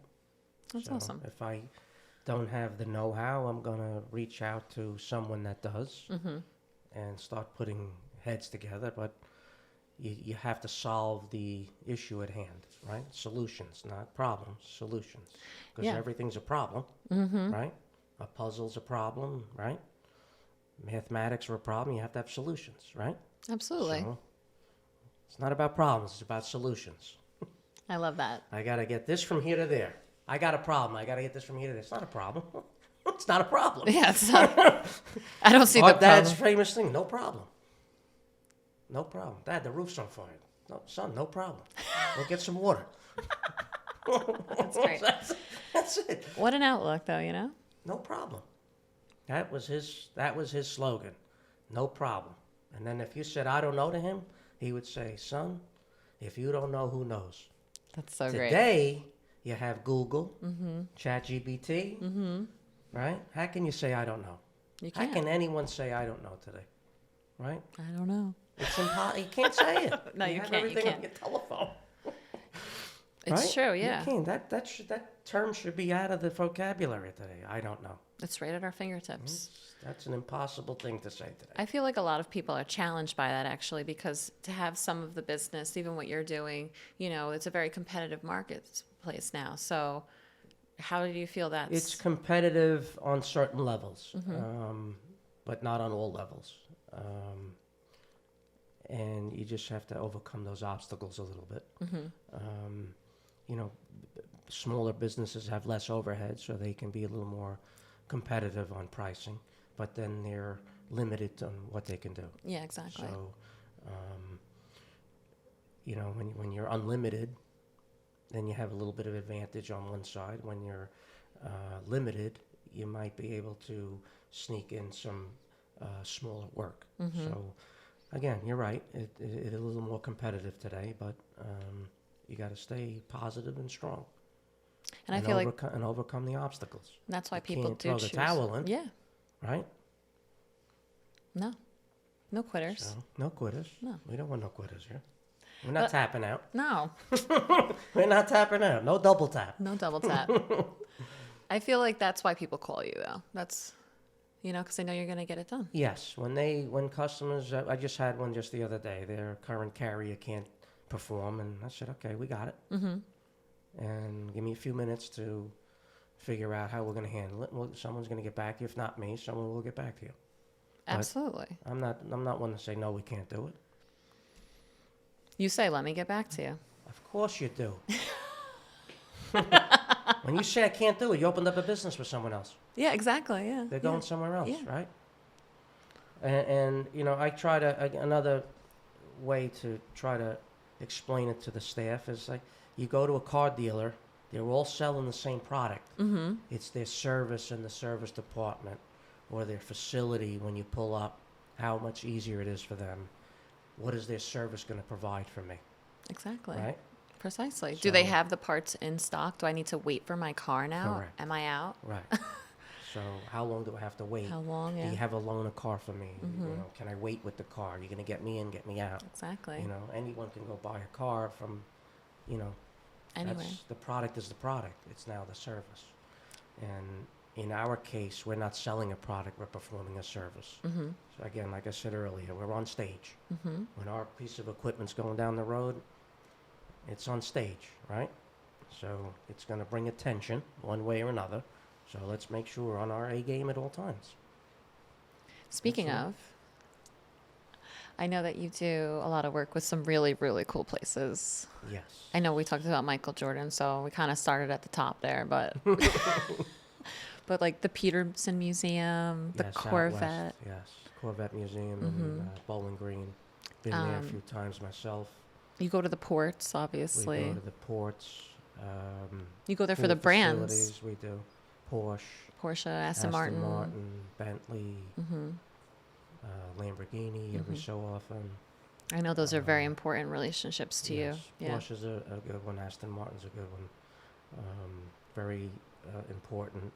That's So awesome. if I don't have the know-how, I'm going to reach out to someone that does and start putting heads together. But you have to solve the issue at hand, right? Solutions, not problems, solutions. Because Yeah. everything's a problem, right? A puzzle's a problem, right? Mathematics are a problem. You have to have solutions, right? Absolutely. So it's not about problems. It's about solutions. I love that. I got to get this from here to there. I got a problem. I got to get this from here to there. It's not a problem. It's not a problem. Yeah, it's not, I don't see Our the dad's problem. famous thing, no problem. No problem. Dad, the roof's on fire. No, son, no problem. We'll get some water. That's great. That's it. What an outlook, though, you know? No problem. That was his slogan. No problem. And then if you said I don't know to him, he would say, son, if you don't know, who knows? That's so great. Today, you have Google, ChatGPT, right? How can you say I don't know? You How can't. can anyone say I don't know today? Right? I don't know. It's impossible. You can't say it. No, you have can't, you everything on can't. your telephone. It's Right? true, yeah. You can't. That term should be out of the vocabulary today. I don't know. It's right at our fingertips. That's an impossible thing to say today. I feel like a lot of people are challenged by that, actually, because to have some of the business, even what you're doing, you know, it's a very competitive marketplace now. So how do you feel that's... It's competitive on certain levels, but not on all levels. And you just have to overcome those obstacles a little bit. You know, smaller businesses have less overhead, so they can be a little more competitive on pricing, but then they're limited on what they can do. Yeah, exactly. So, you know, when you're unlimited, then you have a little bit of advantage on one side. When you're limited, you might be able to sneak in some smaller work. So, again, you're right. It is a little more competitive today, but you got to stay positive and strong. And I feel like and overcome the obstacles. that's why You people can't do throw choose. the towel in, Yeah. right? No quitters. So, no quitters. No. We don't want no quitters here. We're not tapping out. No. We're not tapping out. No double tap. No double tap. I feel like that's why people call you, though. That's, you know, because they know you're going to get it done. Yes, when customers, I just had one just the other day. Their current carrier can't perform, and I said, okay, we got it. And give me a few minutes to figure out how we're going to handle it. Well, someone's going to get back to you. If not me, someone will get back to you. Absolutely. I'm not one to say no, we can't do it. You say, let me get back to you. Of course you do. When you say I can't do it, you opened up a business with someone else. Yeah, exactly. Yeah. They're going somewhere else, Yeah. right? And you know, I try to another way to try to explain it to the staff is like you go to a car dealer, they're all selling the same product. It's their service in the service department or their facility when you pull up, how much easier it is for them. What is their service going to provide for me, Exactly. right? Precisely. Do they So- have the parts in stock? Do I need to wait for my car now? Correct. Am I out? Right. So how long do I have to wait? How long? Do Yeah. you have a loan a car for me? You know, can I wait with the car? You're going to get me in, get me out. Exactly. You know, anyone can go buy a car from, you know, Anyway. the product is the product. It's now the service. And in our case, we're not selling a product, we're performing a service. So again, like I said earlier, we're on stage. When our piece of equipment's going down the road, it's on stage, right? So it's going to bring attention one way or another. So let's make sure we're on our A game at all times. Speaking Absolutely. of, I know that you do a lot of work with some really, really cool places. Yes. I know we talked about Michael Jordan, so we kind of started at the top there, but but like the Peterson Museum, the Yes, out Corvette. west, yes, Corvette Museum in Bowling Green. Been there a few times myself. You go to the ports, We obviously. go to the ports. You go there for food the brands. facilities, we do. Porsche, Porsche, Aston Martin. Bentley, Lamborghini every so often. I know those are very important relationships to Yes, you. Yeah. Porsche is a good one. Aston Martin's a good one. Very important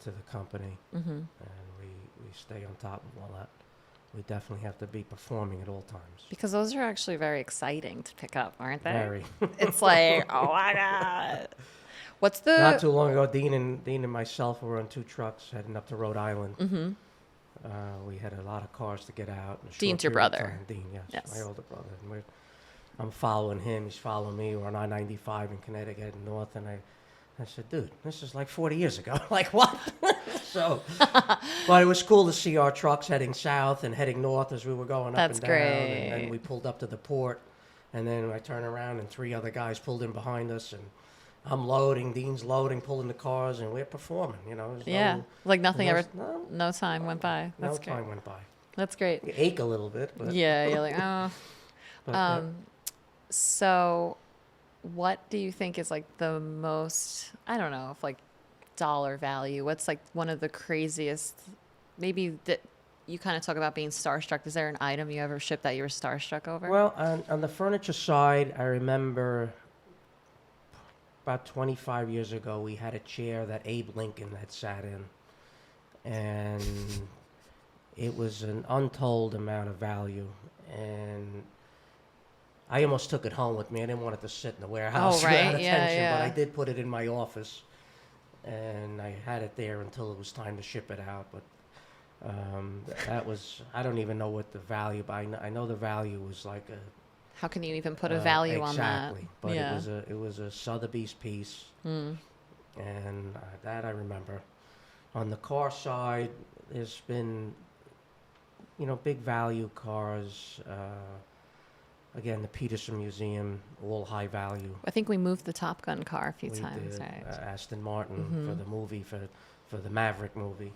to the company, and we stay on top of all that. we definitely have to be performing at all times. Because those are actually very exciting to pick up, aren't they? Very. It's like, oh my God. What's Not the... too long ago, Dean and myself were on 2 trucks heading up to Rhode Island. Mm-hmm. We had a lot of cars to get out. In a short Dean's your period of brother. time. Dean, yes, Yes. my older brother. And I'm following him. He's following me. We're on I-95 in Connecticut heading north, and I said, dude, this is like 40 years ago. Like, what? So, but it was cool to see our trucks heading south and heading north as we were going up That's and down. great. And then we pulled up to the port, and then I turned around, and 3 other guys pulled in behind us, and I'm loading, Dean's loading, pulling the cars, and we're performing, you know. Yeah. Like nothing ever... No, No time went by. no That's great. time went by. That's great. You ache a little bit, but... Yeah, you're like, oh. but, So what do you think is like the most, I don't know, if like dollar value, what's like one of the craziest, maybe that you kind of talk about being starstruck. Is there an item you ever shipped that you were starstruck over? Well, on the furniture side, I remember about 25 years ago, we had a chair that Abe Lincoln had sat in, and it was an untold amount of value, and I almost took it home with me. I didn't want it to sit in the warehouse right. without Yeah, attention, yeah. but I did put it in my office, and I had it there until it was time to ship it out. But that was, I don't even know what the value, but I know the value was like a... How can you even put a value on that? Exactly, but Yeah. it was a Sotheby's piece, Mm. and that I remember. On the car side, there's been, you know, big value cars. Again, the Peterson Museum, all high value. I think we moved the Top Gun car a few We times, did, right? Aston Martin for the movie, for the Maverick movie.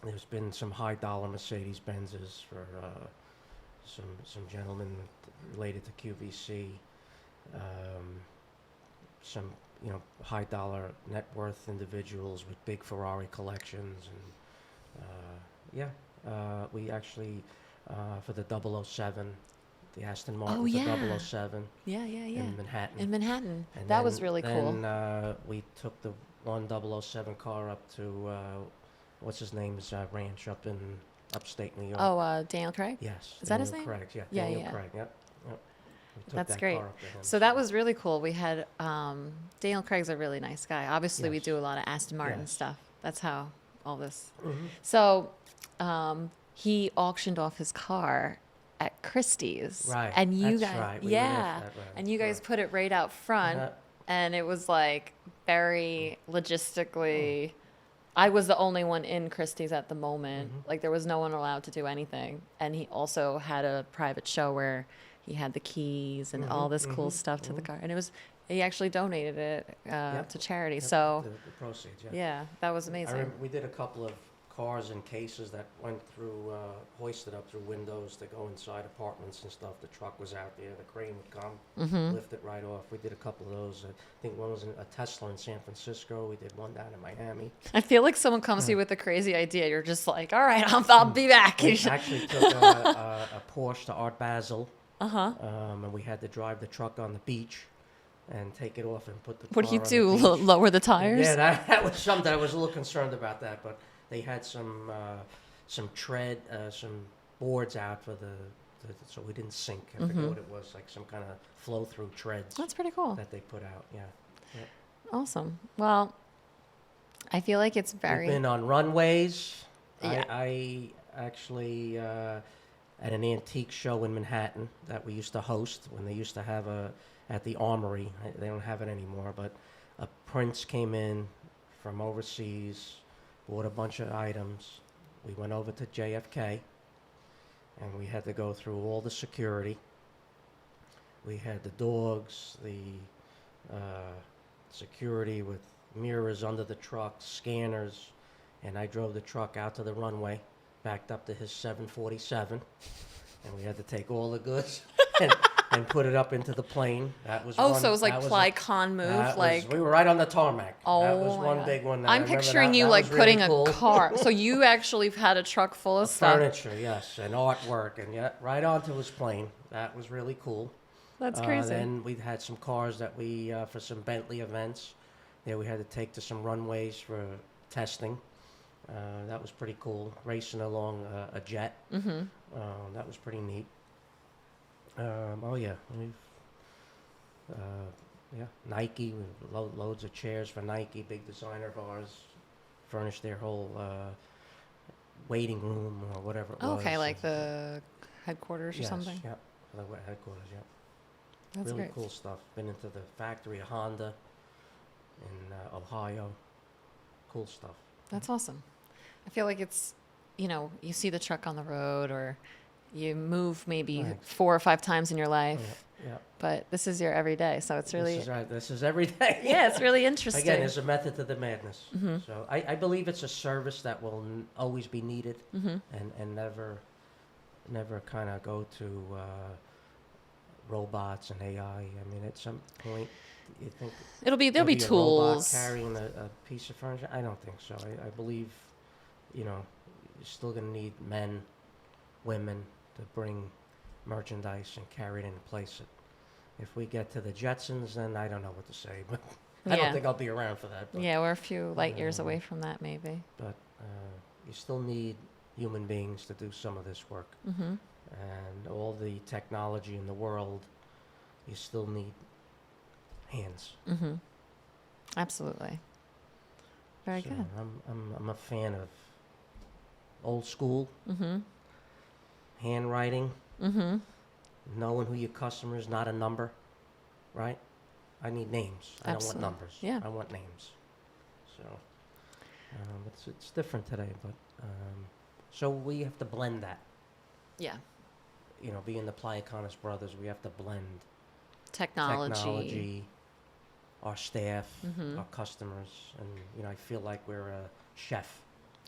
There's been some high dollar Mercedes Benzes for some gentlemen related to QVC. Some, you know, high dollar net worth individuals with big Ferrari collections, and we actually for the 007, the Aston Martin, yeah. the 007 Yeah, yeah, yeah. in Manhattan. In Manhattan. And That then- was really cool. Then we took the one 007 car up to what's his name's ranch up in upstate New York. Oh, Daniel Craig? Yes. Is that his Daniel name? Craig, yeah. Yeah, Daniel yeah. Craig, yep. We took That's that great. car up to him, So that was really cool. We had Daniel Craig's a really nice guy. Obviously, we Yes. do a lot of Aston Martin Yes. stuff. That's how all this. Mhm. So he auctioned off his car at Christie's. Right. And you That's guys, right. We were yeah. there for that, right. And you guys Right. put it right out front. Uh, And it was like very logistically. I was the only one in Christie's at the moment. Mhm. Like there was no one allowed to do anything. And he also had a private show where he had the keys and all this cool stuff to the car. And he actually donated it Yep. to charity. yep, So the proceeds, yeah. yeah, that was I amazing. remember we did a couple of cars and cases that went through, hoisted up through windows to go inside apartments and stuff. The truck was out there, the crane would come, lift it right off. We did a couple of those. I think one was a Tesla in San Francisco. We did one down in Miami. I feel like someone comes to you with a crazy idea. You're just like, all right, I'll be back. We actually took a Porsche to Art Basel, Uh-huh. and we had to drive the truck on the beach and take it off and put the What do you car on do? the beach. Lower the tires? Yeah, that was something. I was a little concerned about that, but they had some tread, some boards out for so we didn't sink. I forget what it was, like some kind of flow-through treads That's pretty cool. that they put out. Yeah. Awesome. Well, I feel like it's very... We've been on runways. Yeah. I actually at an antique show in Manhattan that we used to host when they used to have at the Armory. They don't have it anymore, but a prince came in from overseas, bought a bunch of items. We went over to JFK, and we had to go through all the security. We had the dogs, the security with mirrors under the truck, scanners, and I drove the truck out to the runway, backed up to his 747, and we had to take all the goods and put it up into the plane. That was Oh, one, so it was like that Plycon move, that like... was, we were right on the tarmac. Oh, that was my one God. big one. That I'm I remember picturing that. you That like was putting really cool. a car. So you actually had a truck full of stuff. Furniture, yes, and artwork, and yeah, right onto his plane. That was really cool. That's crazy. Then we had some cars that we, for some Bentley events, that we had to take to some runways for testing. That was pretty cool. Racing along a jet. That was pretty neat. Oh yeah, yeah, Nike. Loads of chairs for Nike, big designer of ours. Furnished their whole waiting room or whatever it was. Okay, like the headquarters or yes, something? Yeah, the headquarters, yeah. That's really great. cool stuff. Been into the factory of Honda in Ohio. Cool stuff. That's awesome. I feel like it's, you see the truck on the road or you move maybe Right. 4 or 5 times in your life, Yeah. but this is your everyday. So it's really, This is right. This is every day. yeah, it's really interesting. Again, there's a method to the madness. So I believe it's a service that will always be needed and never kind of go to robots and AI. I mean, at some point, you think there'll be a robot tools. carrying a piece of furniture. I don't think so. I believe, you're still going to need men, women to bring merchandise and carry it in and place it. If we get to the Jetsons, then I don't know what to say, but I Yeah. don't think I'll be around for that. But, Yeah, we're a few light years away from that, maybe. but you still need human beings to do some of this work. And all the technology in the world, you still need hands. Absolutely. Very So good. I'm a fan of old school handwriting, knowing who your customer is, not a number, right? I need names. I don't Absolutely. want numbers. Yeah. I want names. So it's different today, but so we have to blend that. Yeah. Being the Plycon brothers, we have to blend Technology. our staff, our customers, and I feel like we're a chef.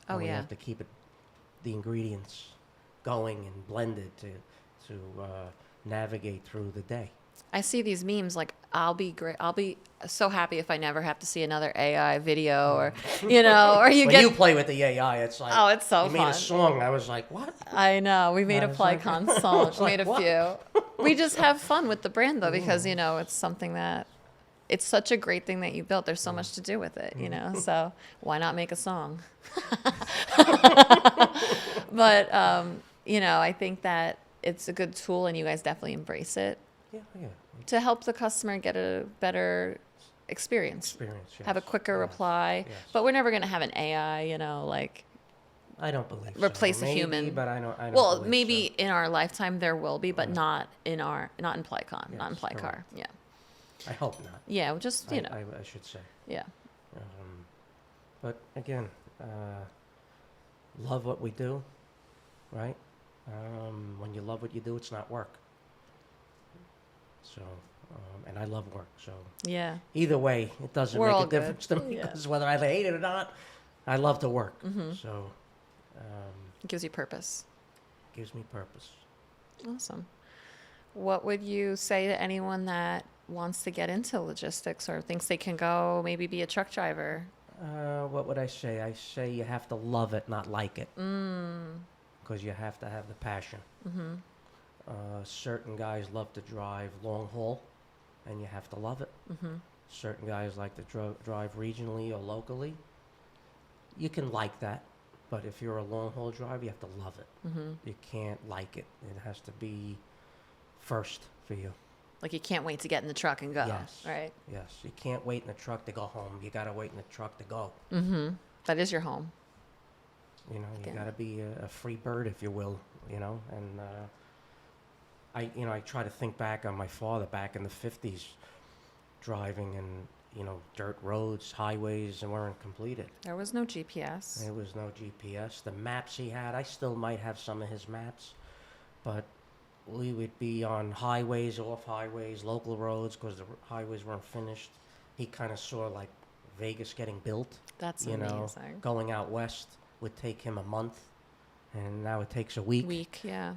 Oh, and we yeah. have to keep the ingredients going and blended to navigate through the day. I see these memes like I'll be so happy if I never have to see another AI video or or you When get you play with the AI, it's like, oh, it's so you made fun. a song. I was like, what? I know. We made I a was like- Plycon song. was like, made a what? few. We just have fun with the brand though because it's something that it's such a great thing that you built. There's so much to do with it, So why not make a song? But I think that it's a good tool and you guys definitely embrace it Yeah. to help the customer get a better experience. Have a quicker reply. Yes. But we're never going to have an AI, like I don't believe replace so. a Maybe, human. but I don't well, believe maybe so. in our lifetime there will be, but Yeah. not in Plycon, not in Yes, Plycar. correct. Yeah. I hope not. Yeah, just, I should say. yeah. But again, love what we do, right? When you love what you do, it's not work. So, and I love work. So Yeah. either way, it doesn't We're make all a difference to good. me Yeah. because whether I hate it or not, I love to work. So, It gives you purpose. gives me purpose. Awesome. What would you say to anyone that wants to get into logistics or thinks they can go maybe be a truck driver? What would I say? I say you have to love it, not like it. Because you have to have the passion. Certain guys love to drive long haul, and you have to love it. Certain guys like to drive regionally or locally. You can like that, but if you're a long haul driver, you have to love it. You can't like it. It has to be first for you. Like you can't wait to get in the truck and go. Yes. Right. Yes, you can't wait in the truck to go home. You got to wait in the truck to go. That is your home. You Yeah. got to be a free bird, if you will. And I try to think back on my father back in the 50s, driving and dirt roads, highways, and weren't completed. There was no GPS. There was no GPS. The maps he had, I still might have some of his maps, but we would be on highways, off highways, local roads, because the highways weren't finished. He kind of saw like Vegas getting built. That's you know, amazing. going out west would take him a month, and now it takes a week. Yeah.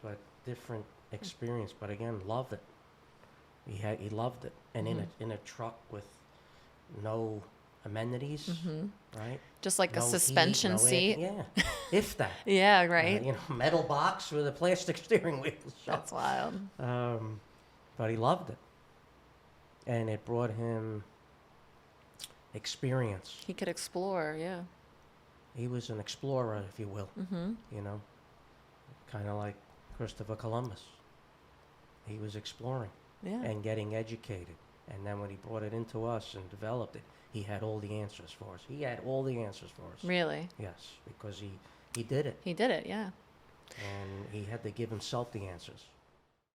But different experience. But again, loved it. He loved it, and in a truck with no amenities, right? Just like a No heat, suspension no air- seat. Yeah, if that. Yeah, right. Metal box with a plastic steering wheel. So, That's wild. but he loved it, and it brought him experience. He could explore, yeah. He was an explorer, if you will, Mm-hmm. you know, kind of like Christopher Columbus. He was exploring Yeah. and getting educated. And then when he brought it into us and developed it, he had all the answers for us. He had all the answers for us. Really? Yes, because he did it. He did it, yeah. And he had to give himself the answers.